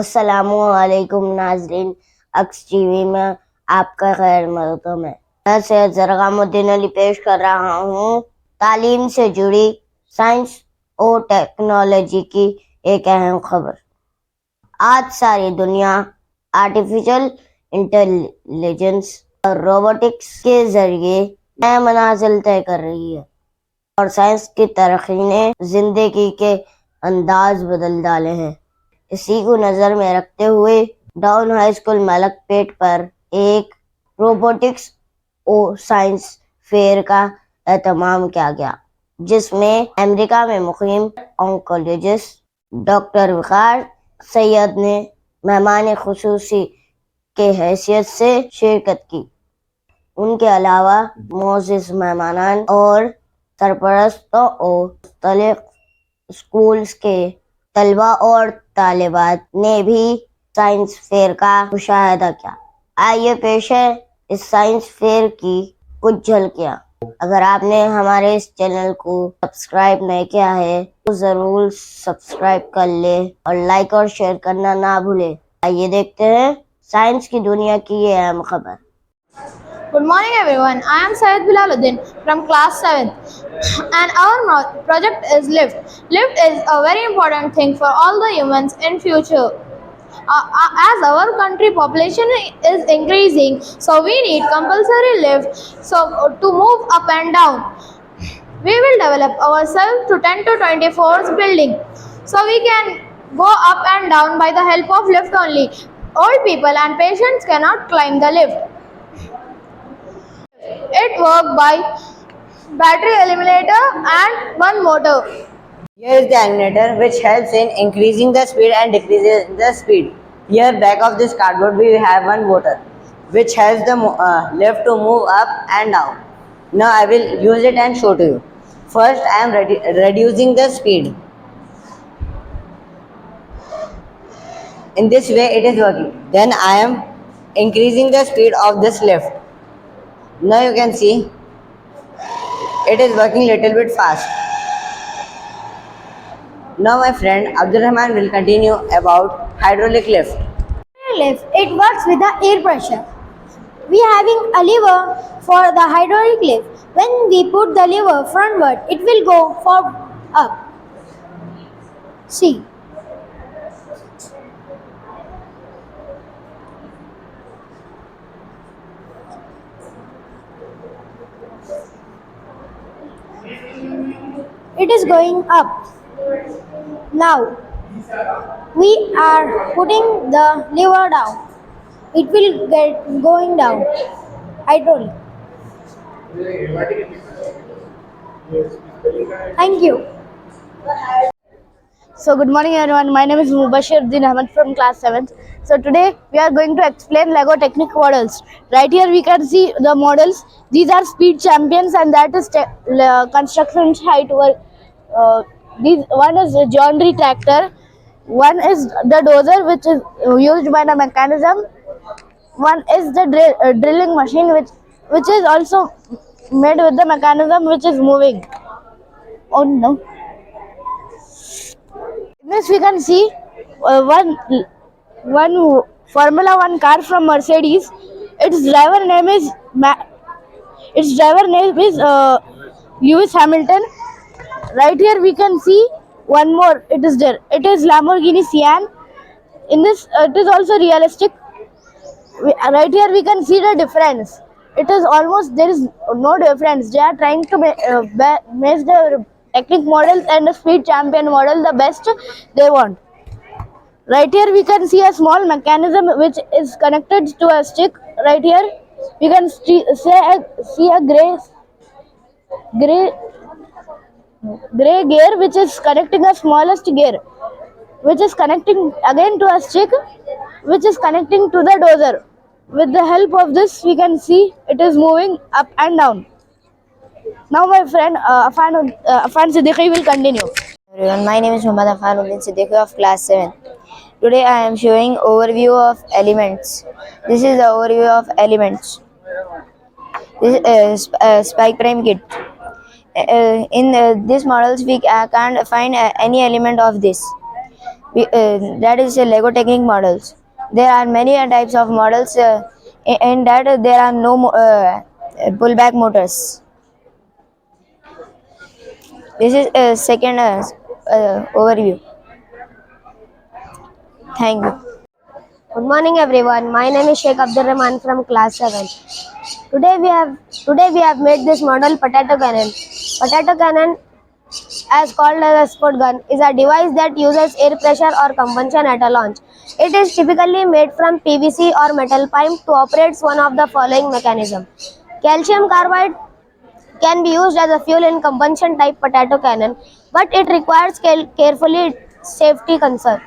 अस्सलामुअलैकुम नाजरीन। अक्स टीवी में आपका खैर मकदम है। मैं सैयद ज़रगामुद्दीन अली पेश कर रहा हूँ तालीम से जुड़ी साइंस और टेक्नोलॉजी की एक अहम खबर। आज सारी दुनिया आर्टिफिशियल इंटेलिजेंस और रोबोटिक्स के जरिए नए मनाजिल तय कर रही है और साइंस की तरक्की ने जिंदगी के अंदाज बदल डाले हैं। इसी को नजर में रखते हुए डाउन हाई स्कूल मलकपेट पर एक रोबोटिक्स और साइंस फेयर का एहतमाम किया गया, जिसमें अमेरिका में मुकीम ऑन्कोलॉजिस्ट डॉक्टर वकार सैयद ने मेहमान खुसूसी के हैसियत से शिरकत की। उनके अलावा मोअज़्ज़िज़ मेहमानान और सरपरस्तों और मुख्तलिफ स्कूल्स के तलबा और तालिबात ने भी साइंस फेयर का मुशाहिदा किया। आइए पेश है इस साइंस फेयर की कुछ झलकियां। अगर आपने हमारे इस चैनल को सब्सक्राइब नहीं किया है तो जरूर सब्सक्राइब कर ले और लाइक और शेयर करना ना भूले। आइए देखते हैं साइंस की दुनिया की ये अहम खबर। Good morning everyone, I am Syed Bilaluddin from class 7th and our project is lift. Lift is a very important thing for all the humans in future. As our country population is increasing, so we need compulsory lift to move up and down. We will develop ourselves to 10 to 24 building so we can go up and down by the help of lift only. Old people and patients cannot climb the lift. It works by battery eliminator and one motor. Here is the eliminator which helps in increasing the speed and decreasing the speed. Here back of this cardboard we have one motor which helps the lift to move up and down. Now I will use it and show to you. First I am reducing the speed. In this way it is working. Then I am increasing the speed of this lift. Now you can see it is working little bit fast. Now my friend Abdul Rahman will continue about hydraulic lift. Lift, it works with the air pressure. We having a lever for the hydraulic lift. When we put the lever frontward, it will go for up. See. It is going up. Now we are putting the lever down. It will get going down. Hydraulic. Thank you. So good morning everyone, my name is Mubashir Din Ahmed from class 7th. So today we are going to explain Lego Technic models. Right here we can see the models. These are speed champions and that is construction height. One is a John Deere tractor, one is the dozer which is used by the mechanism, one is the drilling machine which is also made with the mechanism which is moving. Oh no. In this we can see one Formula One car from Mercedes. Its driver name is Lewis Hamilton. Right here we can see one more. It is there. It is Lamborghini Sian. In this it is also realistic. Right here we can see the difference. It is almost there is no difference. They are trying to make the Technic models and the speed champion model the best they want. Right here we can see a small mechanism which is connected to a stick. Right here we can see a gray gear which is connecting a smallest gear, which is connecting again to a stick which is connecting to the dozer. With the help of this we can see it is moving up and down. Now my friend Afan Siddiqui will continue. Everyone, my name is Muhammad Afanuddin Siddiqui of class 7. Today I am showing overview of elements. This is the overview of elements. This is spike prime kit. In this models we can't find any element of this. That is Lego technique models. There are many types of models. In that there are no pullback motors. This is a second overview. Thank you. Good morning, everyone. My name is Sheikh Abdul Rahman from class 7. Today we have made this model potato cannon. Potato cannon, as called as a sport gun, is a device that uses air pressure or combustion at a launch. It is typically made from PVC or metal pipe to operate one of the following mechanism. Calcium carbide can be used as a fuel in combustion type potato cannon, but it requires carefully safety concern.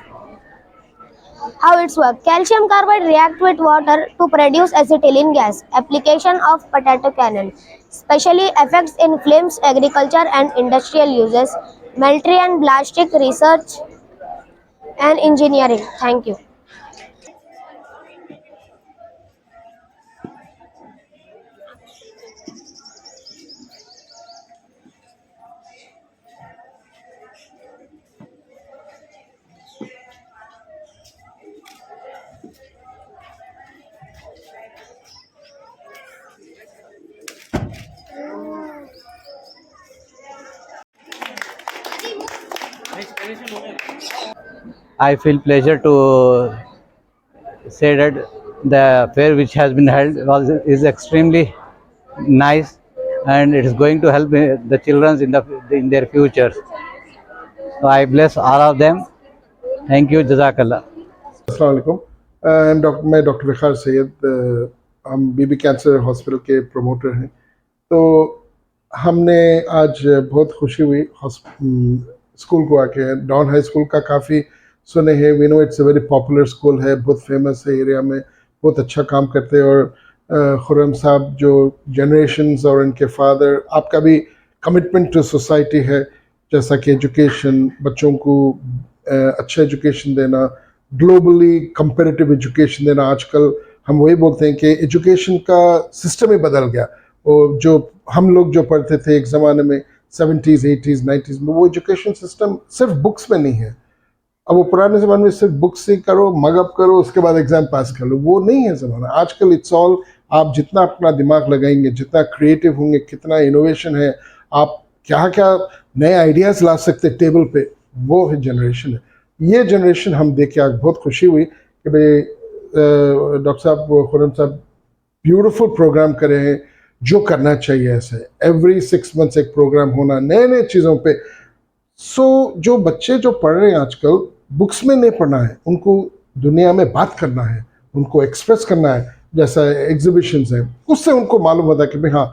How it's work? Calcium carbide react with water to produce acetylene gas. Application of potato cannon, especially effects in flames, agriculture and industrial uses, military and ballistic research and engineering. Thank you. I feel pleasure to say that the fair which has been held is extremely nice, and it is going to help the children in their futures. So I bless all of them. Thank you, Jazakallah. अस्सलाम वालेकुम। मैं doctor विखार सैयद, हम BB cancer hospital के promoter हैं। तो हमने आज बहुत खुशी हुई स्कूल को आके। डॉन हाई स्कूल का काफ़ी सुने हैं, we know it's a very popular school है, बहुत फेमस है एरिया में, बहुत अच्छा काम करते हैं। और खुर्रम साहब जो जनरेशन्स और इनके फादर, आपका भी कमिटमेंट टू सोसाइटी है, जैसा कि एजुकेशन, बच्चों को अच्छा एजुकेशन देना, ग्लोबली कंपेरेटिव एजुकेशन देना। आजकल हम वही बोलते हैं कि एजुकेशन का सिस्टम ही बदल गया। और जो हम लोग जो पढ़ते थे एक ज़माने में 70s, 80s, 90s में, वो एजुकेशन सिस्टम सिर्फ बुक्स में नहीं है। अब वो पुराने ज़माने में सिर्फ बुक्स से करो, मगअप करो, उसके बाद एग्ज़ाम पास कर लो, वो नहीं है ज़माना। आजकल इट्स ऑल, आप जितना अपना दिमाग लगाएंगे, जितना क्रिएटिव होंगे, कितना इनोवेशन है, आप क्या क्या नए आइडियाज़ ला सकते टेबल पे, वो है जनरेशन है। ये जनरेशन हम देख के आज बहुत खुशी हुई कि भाई डॉक्टर साहब, खुर्रम साहब ब्यूटीफुल प्रोग्राम करे हैं, जो करना चाहिए ऐसे। एवरी 6 मंथ्स एक प्रोग्राम होना नए नए चीज़ों पे। जो बच्चे जो पढ़ रहे हैं आजकल, बुक्स में नहीं पढ़ना है, उनको दुनिया में बात करना है, उनको एक्सप्रेस करना है। जैसा एग्जीबिशंस हैं, उससे उनको मालूम होता है कि भाई हाँ,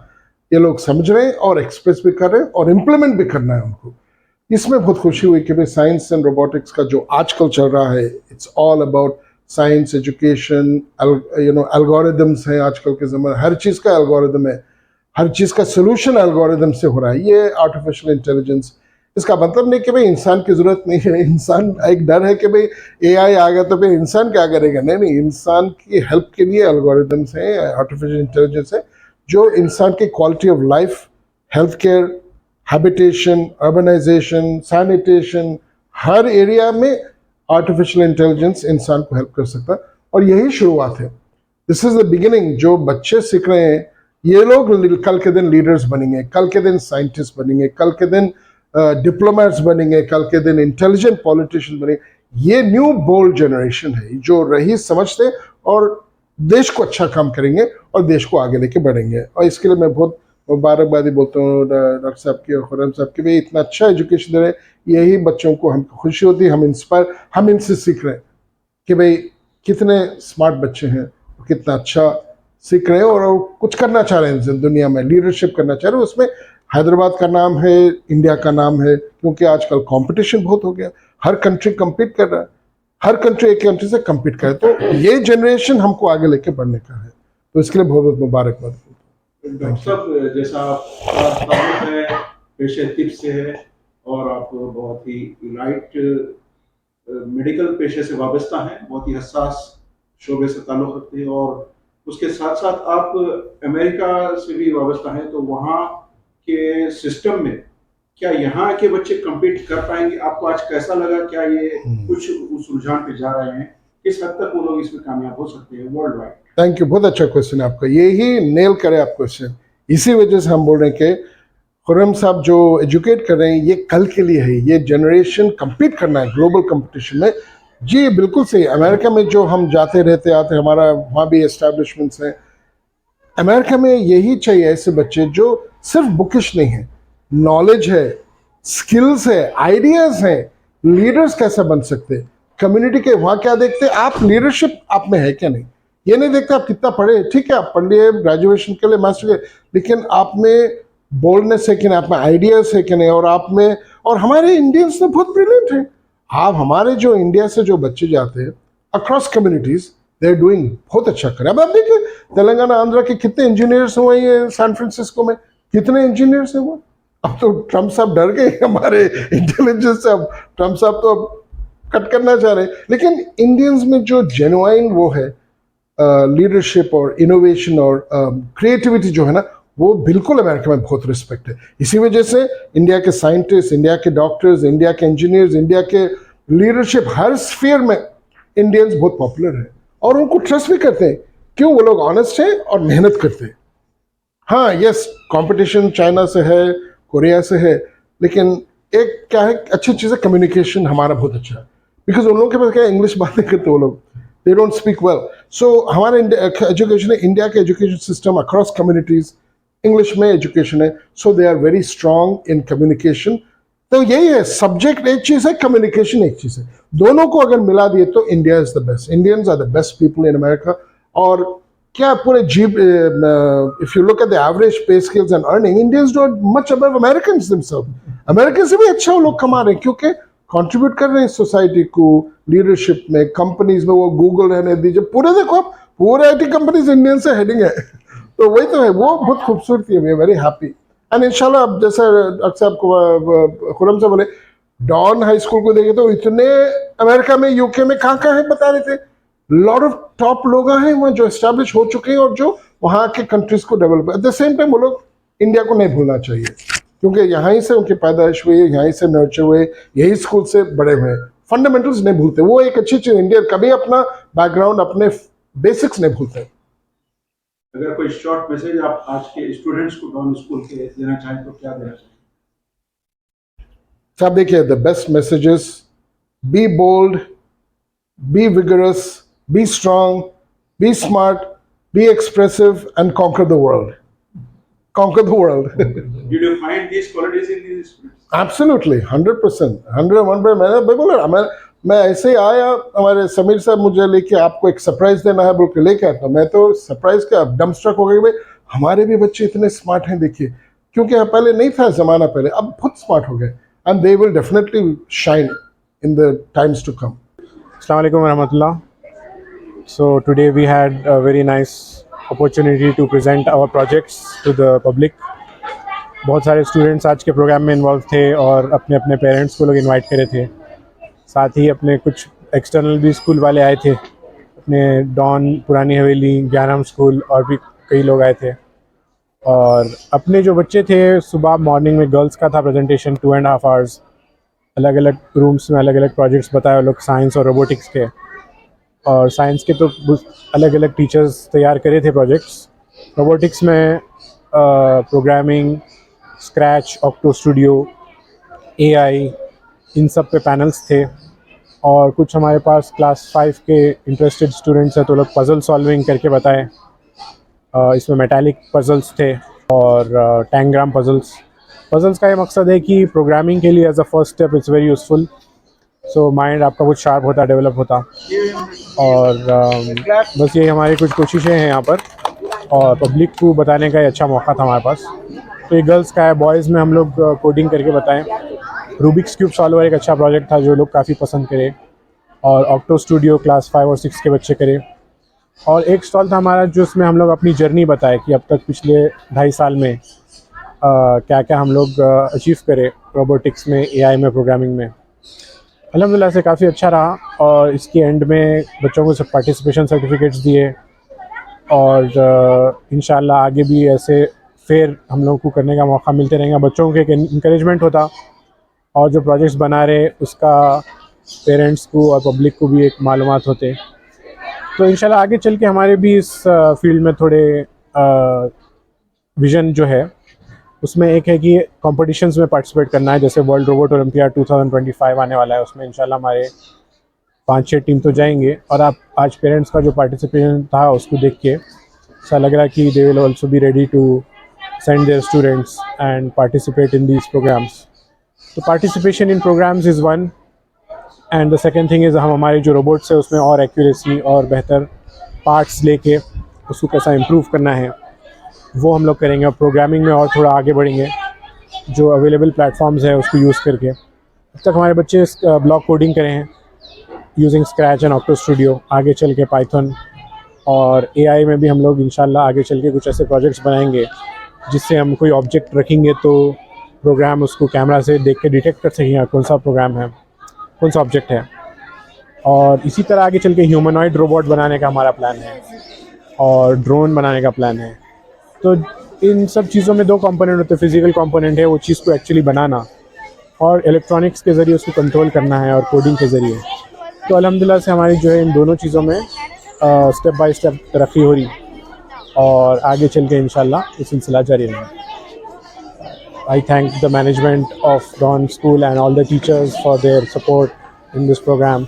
ये लोग समझ रहे हैं और एक्सप्रेस भी कर रहे हैं और इम्प्लीमेंट भी करना है उनको। इसमें बहुत खुशी हुई कि भाई साइंस एंड रोबोटिक्स का जो आजकल चल रहा है, it's all about science, education, algorithms हैं आजकल के ज़माने। हर चीज़ का एल्गोरिदम है, हर चीज़ का सोल्यूशन एल्गोरिदम से हो रहा है। ये आर्टिफिशियल इंटेलिजेंस, इसका मतलब नहीं कि भाई इंसान की ज़रूरत नहीं है। इंसान, एक डर है कि भाई AI आ गया तो फिर इंसान क्या करेगा। नहीं, इंसान की हेल्प के लिए एल्गोरिदम्स हैं, आर्टिफिशियल इंटेलिजेंस है, जो इंसान की quality of life, health care, habitation, urbanization, sanitation, हर एरिया में आर्टिफिशियल इंटेलिजेंस इंसान को हेल्प कर सकता है। और यही शुरुआत है, दिस इज़ द बिगिनिंग। जो बच्चे सीख रहे हैं, ये लोग कल के दिन लीडर्स बनेंगे, कल के दिन साइंटिस्ट बनेंगे, कल के दिन डिप्लोमेट्स बनेंगे, कल के दिन इंटेलिजेंट पॉलिटिशियन बनेंगे। ये न्यू बोल्ड जनरेशन है जो रही समझते और देश को अच्छा काम करेंगे और देश को आगे लेके बढ़ेंगे। और इसके लिए मैं बहुत मुबारकबादी बोलता हूँ डॉक्टर साहब की और खुर्रम साहब की, भाई इतना अच्छा एजुकेशन दे रहे हैं। यही बच्चों को हमको खुशी होती है, हम इंस्पायर, हम इनसे सीख रहे हैं कि भाई कितने स्मार्ट बच्चे हैं, कितना अच्छा सीख रहे हैं और कुछ करना चाह रहे हैं दुनिया में, लीडरशिप करना चाह रहे हैं। उसमें हैदराबाद का नाम है, इंडिया का नाम है, क्योंकि आजकल कंपटीशन बहुत हो गया, हर कंट्री कम्पीट कर रहा है, हर कंट्री एक कंट्री से कम्पीट करे। तो ये जनरेशन हमको आगे लेके बढ़ने का है, तो इसके लिए बहुत बहुत मुबारकबाद। डॉक्टर साहब, जैसा आप है, पेशे तिब से है और आप बहुत ही लाइट मेडिकल पेशे से वाबस्ता हैं, बहुत ही हसास शोबे से ताल्लुक़ रखते हैं और उसके साथ साथ आप अमेरिका से भी वाबस्ता हैं। तो वहाँ के सिस्टम में क्या यहाँ के बच्चे compete कर पाएंगे? आपको आज कैसा लगा? क्या ये कुछ उस रुझान पे जा रहे हैं? किस हद तक वो लोग इसमें कामयाब हो सकते हैं वर्ल्ड वाइड? थैंक यू, बहुत अच्छा क्वेश्चन है आपका, यही नेल करे आप क्वेश्चन। इसी वजह से हम बोल रहे हैं कि खुर्रम साहब जो एजुकेट कर रहे हैं ये कल के लिए है, ये जनरेशन compete करना है ग्लोबल कंपटीशन में। जी बिल्कुल सही, अमेरिका में जो हम जाते रहते आते, हमारा वहाँ भी एस्टैब्लिशमेंट्स हैं। अमेरिका में यही चाहिए ऐसे बच्चे जो सिर्फ बुकिश नहीं है, नॉलेज है, स्किल्स है, आइडियाज हैं, लीडर्स कैसे बन सकते, कम्युनिटी के वहाँ क्या देखते हैं, आप लीडरशिप आप में है क्या नहीं, ये नहीं देखते आप कितना पढ़े, ठीक है आप पढ़ लिए ग्रेजुएशन के लिए मास्टर के, लेकिन आप में बोल्डनेस है कि नहीं, आप में आइडियाज है कि नहीं, और आप में, और हमारे इंडियंस तो बहुत ब्रिलियंट हैं। आप हमारे जो इंडिया से जो बच्चे जाते हैं across communities they are doing बहुत अच्छा करें। अब आप देखिए तेलंगाना आंध्रा के कितने इंजीनियर्स हुए हैं, सैन फ्रांसिस्को में कितने इंजीनियर्स हैं वो। अब तो ट्रम्प साहब डर गए हमारे इंटेलिजेंस से, अब ट्रम्प साहब तो अब कट करना चाह रहे हैं, लेकिन इंडियंस में जो जेन्युइन वो है लीडरशिप और इनोवेशन और क्रिएटिविटी जो है ना, वो बिल्कुल अमेरिका में बहुत रिस्पेक्ट है। इसी वजह से इंडिया के साइंटिस्ट, इंडिया के डॉक्टर्स, इंडिया के इंजीनियर्स, इंडिया के लीडरशिप हर स्फीयर में इंडियंस बहुत पॉपुलर है और उनको ट्रस्ट भी करते हैं। क्यों? वो लोग ऑनेस्ट हैं और मेहनत करते हैं। हाँ यस, कंपटीशन चाइना से है, कोरिया से है, लेकिन एक क्या है, अच्छी चीज़ है कम्युनिकेशन हमारा बहुत अच्छा है, बिकॉज उन लोगों के पास क्या इंग्लिश बात नहीं करते वो लोग, they don't speak well. So हमारा एजुकेशन है, इंडिया के education system across communities English में एजुकेशन है, so they are very strong in communication. तो यही है, सब्जेक्ट एक चीज़ है, कम्युनिकेशन एक चीज़ है, दोनों को अगर मिला दिए तो India is the best. Indians are the best people in America. और क्या पूरे जीप, if you look at the average pay scales and earning, Indians do much above Americans themselves. American से भी अच्छा वो लोग कमा रहे हैं क्योंकि कंट्रीब्यूट कर रहे हैं सोसाइटी को, लीडरशिप में, कंपनीज में। वो गूगल रहने दीजिए, पूरे देखो आप, पूरे आईटी कंपनीज इंडियन से हेडिंग है। तो वही तो है, वो बहुत खूबसूरती है, we are very happy. And इंशाल्लाह अब जैसे अक्सर आपको खुर्रम से बोले, डॉन हाई स्कूल को देखे तो इतने अमेरिका में, यूके में कहाँ है बता रहे थे, लॉट ऑफ टॉप लोग हैं वहाँ जो एस्टैब्लिश हो चुके हैं और जो वहाँ के कंट्रीज को develop. At the same time वो लोग इंडिया को नहीं भूलना चाहिए क्योंकि यहाँ ही से उनकी पैदाइश हुई, यहाँ से नर्चर हुए, यही स्कूल से बड़े हुए, फंडामेंटल्स नहीं भूलते। वो एक अच्छी चीज़, इंडियन कभी अपना बैकग्राउंड, अपने बेसिक्स नहीं भूलते। अगर कोई शॉर्ट मैसेज आप आज के स्टूडेंट्स को डॉन स्कूल के देना चाहें तो क्या देना चाहें? साहब देखिए, the best messages, be bold, be vigorous, be strong, be smart, be expressive and conquer the world. Conquer the world. Did you find these qualities in these students? Absolutely, 100%, 101%। मैं ऐसे ही आया, हमारे समीर साहब मुझे लेके आपको एक सरप्राइज देना है बोल के लेके आया, तो मैं तो सरप्राइज का डमस्ट्रक हो गई, भाई हमारे भी बच्चे इतने स्मार्ट हैं देखिए, क्योंकि पहले नहीं था ज़माना, पहले अब बहुत स्मार्ट हो गए, and they will definitely shine in the times to come. अस्सलाम वालेकुम रहमतुल्लाह। So today we had a very nice opportunity to present our projects to the public. बहुत सारे स्टूडेंट्स आज के प्रोग्राम में इन्वॉल्व थे और अपने अपने पेरेंट्स को लोग इनवाइट करे थे, साथ ही अपने कुछ एक्सटर्नल भी स्कूल वाले आए थे, अपने डॉन, पुरानी हवेली, ज्ञानम स्कूल और भी कई लोग आए थे। और अपने जो बच्चे थे, सुबह मॉर्निंग में गर्ल्स का था प्रेजेंटेशन, 2.5 आवर्स, अलग अलग रूम्स में अलग अलग प्रोजेक्ट्स बताए लोग, साइंस और रोबोटिक्स के। और साइंस के तो अलग अलग टीचर्स तैयार करे थे प्रोजेक्ट्स। रोबोटिक्स में programming, scratch, Octo Studio, AI, इन सब पे पैनल्स थे। और कुछ हमारे पास क्लास 5 के इंटरेस्टेड स्टूडेंट्स हैं तो लोग पज़ल सॉल्विंग करके बताएं। इसमें मेटालिक पज़ल्स थे और टैंग्राम पज़ल्स। पज़ल्स का ये मकसद है कि प्रोग्रामिंग के लिए as a first step it's very useful, so mind आपका बहुत शार्प होता, डेवलप होता। और बस यही हमारी कुछ कोशिशें हैं यहाँ पर, और पब्लिक को बताने का ये अच्छा मौका था हमारे पास। तो ये गर्ल्स का है, बॉयज़ में हम लोग कोडिंग करके बताएं। रूबिक्स क्यूब सॉल्वर एक अच्छा प्रोजेक्ट था जो लोग काफ़ी पसंद करे, और ऑक्टो स्टूडियो क्लास 5 और 6 के बच्चे करे। और एक स्टॉल था हमारा जिसमें हम लोग अपनी जर्नी बताए कि अब तक पिछले 2.5 साल में क्या क्या हम लोग अचीव करे रोबोटिक्स में, एआई में, प्रोग्रामिंग में। अल्हम्दुलिल्लाह से काफ़ी अच्छा रहा, और इसके एंड में बच्चों को सब पार्टिसिपेशन सर्टिफिकेट्स दिए, और इंशाल्लाह आगे भी ऐसे फेयर हम लोग को करने का मौका मिलते रहेंगे, बच्चों के इंकरेजमेंट होता और जो प्रोजेक्ट्स बना रहे उसका पेरेंट्स को और पब्लिक को भी एक मालूमात होते। तो इंशाल्लाह आगे चल के हमारे भी इस फील्ड में थोड़े विज़न जो है उसमें एक है कि कॉम्पिटिशन्स में पार्टिसिपेट करना है, जैसे वर्ल्ड रोबोट ओलंपियाड 2025 आने वाला है, उसमें इंशाल्लाह हमारे 5-6 टीम तो जाएंगे। और आप आज पेरेंट्स का जो पार्टिसिपेशन था उसको देख के ऐसा लग रहा है कि they will also be ready to send their students and participate in these programs. तो participation in programs is one, and the second thing is हम हमारे जो रोबोट्स है उसमें और एक्यूरेसी और बेहतर पार्ट्स लेके उसको कैसा इम्प्रूव करना है वो हम लोग करेंगे। और प्रोग्रामिंग में और थोड़ा आगे बढ़ेंगे, जो अवेलेबल प्लेटफॉर्म्स है उसको यूज़ करके। अब तक हमारे बच्चे ब्लॉक कोडिंग करे हैं using scratch and octo studio, आगे चल के पाइथन और AI में भी हम लोग इंशाल्लाह आगे चल के कुछ ऐसे प्रोजेक्ट्स बनाएंगे जिससे हम कोई ऑब्जेक्ट रखेंगे तो प्रोग्राम उसको कैमरा से देख के डिटेक्ट कर सकेंगे कौन सा प्रोग्राम है, कौन सा ऑब्जेक्ट है। और इसी तरह आगे चल के ह्यूमनॉइड रोबोट बनाने का हमारा प्लान है और ड्रोन बनाने का प्लान है। तो इन सब चीज़ों में 2 कंपोनेंट होते हैं, फिजिकल कंपोनेंट है वो चीज़ को एक्चुअली बनाना और इलेक्ट्रॉनिक्स के ज़रिए उसको कंट्रोल करना है और कोडिंग के ज़रिए। तो अल्हम्दुलिल्लाह से हमारी जो है इन दोनों चीज़ों में स्टेप बाय स्टेप तरक्की हो रही और आगे चल के इंशाल्लाह ये सिलसिला जारी रहेगा। I thank the management of Don school and all the teachers for their support in this program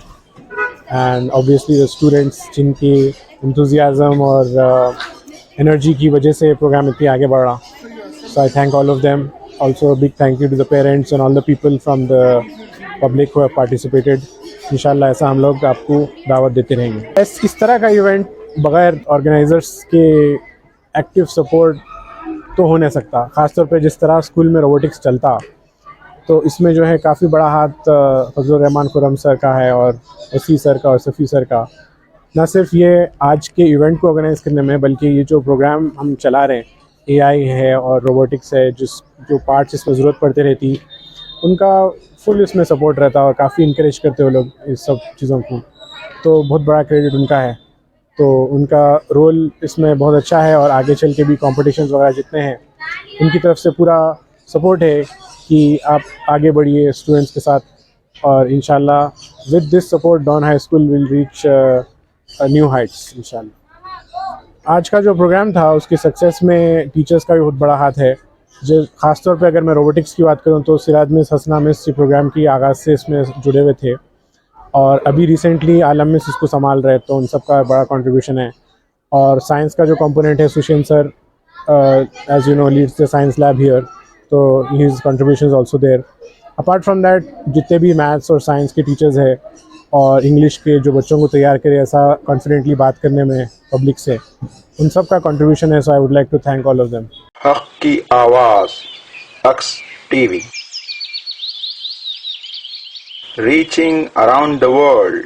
and obviously the students जिनकी एंथुसियाज्म और एनर्जी की वजह से प्रोग्राम इतनी आगे बढ़ रहा। So I thank all of them. Also big thank you to the parents and all the people from the public who have participated. इंशाल्लाह ऐसा हम लोग आपको दावत देते रहेंगे। इस तरह का इवेंट बगैर ऑर्गेनाइजर्स के एक्टिव सपोर्ट तो हो नहीं सकता, ख़ासतौर पे जिस तरह स्कूल में रोबोटिक्स चलता। तो इसमें जो है काफ़ी बड़ा हाथ फजलुर रहमान खुरम सर का है और वसी सर का और सफ़ी सर का। न सिर्फ ये आज के इवेंट को ऑर्गेनाइज़ करने में, बल्कि ये जो प्रोग्राम हम चला रहे हैं AI है और रोबोटिक्स है, जो पार्ट्स इसमें ज़रूरत पड़ती रहती उनका फुल इसमें सपोर्ट रहता और काफ़ी इनक्रेज करते हो लोग इस सब चीज़ों को। तो बहुत बड़ा क्रेडिट उनका है। तो उनका रोल इसमें बहुत अच्छा है और आगे चल के भी कॉम्पिटिशन्स वगैरह जितने हैं उनकी तरफ से पूरा सपोर्ट है कि आप आगे बढ़िए स्टूडेंट्स के साथ। और इंशाल्लाह with this support Dawn high school will reach new heights इंशाल्लाह। आज का जो प्रोग्राम था उसकी सक्सेस में टीचर्स का भी बहुत बड़ा हाथ है। जो ख़ासतौर पे अगर मैं रोबोटिक्स की बात करूं तो सिराज मिस, हसना मिस ये प्रोग्राम की आगाज़ से इसमें जुड़े हुए थे और अभी रिसेंटली आलम मिस इसको संभाल रहे, तो उन सब का बड़ा कंट्रीब्यूशन है। और साइंस का जो कंपोनेंट है Sushen sir as you know leads the science lab here, तो his contribution is also there. Apart from that जितने भी मैथ्स और साइंस के टीचर्स हैं और इंग्लिश के जो बच्चों को तैयार करे ऐसा कॉन्फिडेंटली बात करने में पब्लिक से, उन सब का कंट्रीब्यूशन है। So I would like to thank all of them. हक की आवाज़ Aks TV, reaching around the world.